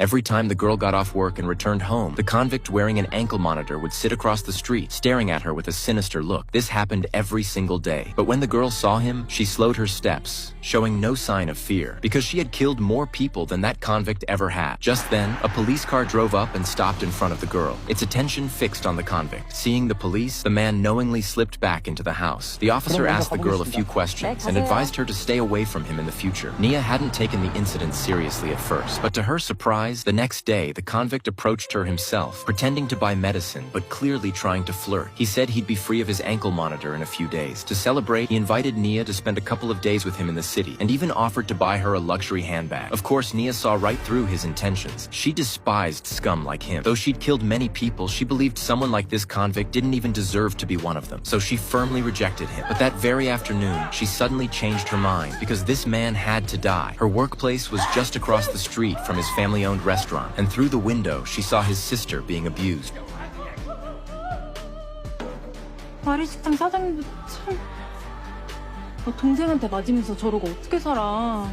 Every time the girl got off work and returned home, the convict wearing an ankle monitor would sit across the street, staring at her with a sinister look. This happened every single day. But when the girl saw him, she slowed her steps, showing no sign of fear, because she had killed more people than that convict ever had. Just then, a police car drove up and stopped in front of the girl, its attention fixed on the convict. Seeing the police, the man knowingly slipped back into the house. The officer asked the girl a few questions and advised her to stay away from him in the future. Nia hadn't taken the incident seriously at first, but to her surprise, the next day, the convict approached her himself, pretending to buy medicine, but clearly trying to flirt. He said he'd be free of his ankle monitor in a few days. To celebrate, he invited Nia to spend a couple of days with him in the city, and even offered to buy her a luxury handbag. Of course, Nia saw right through his intentions. She despised scum like him. Though she'd killed many people, she believed someone like this convict didn't even deserve to be one of them. So she firmly rejected him. But that very afternoon, she suddenly changed her mind, because this man had to die. Her workplace was just across the street from his family-owned restaurant, and through the window, she saw his sister being abused. 아리식당 사장님도 참... 너 동생한테 맞으면서 저러고 어떻게 살아?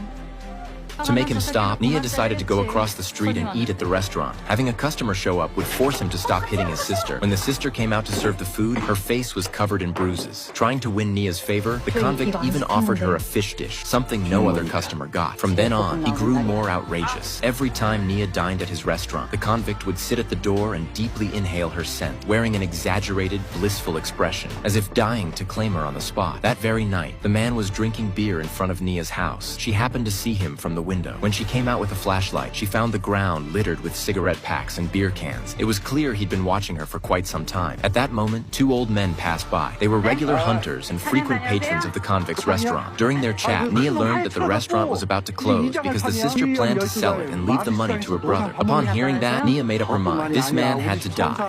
To make him stop, Nia decided to go across the street and eat at the restaurant. Having a customer show up would force him to stop hitting his sister. When the sister came out to serve the food, her face was covered in bruises. Trying to win Nia's favor, the convict even offered her a fish dish, something no other customer got. From then on, he grew more outrageous. Every time Nia dined at his restaurant, the convict would sit at the door and deeply inhale her scent, wearing an exaggerated, blissful expression, as if dying to claim her on the spot. That very night, the man was drinking beer in front of Nia's house. She happened to see him from the window. When she came out with a flashlight, she found the ground littered with cigarette packs and beer cans. It was clear he'd been watching her for quite some time. At that moment, two old men passed by. They were regular hunters and frequent patrons of the convict's restaurant. During their chat, Nia learned that the restaurant was about to close because the sister planned to sell it and leave the money to her brother. Upon hearing that, Nia made up her mind. This man had to die.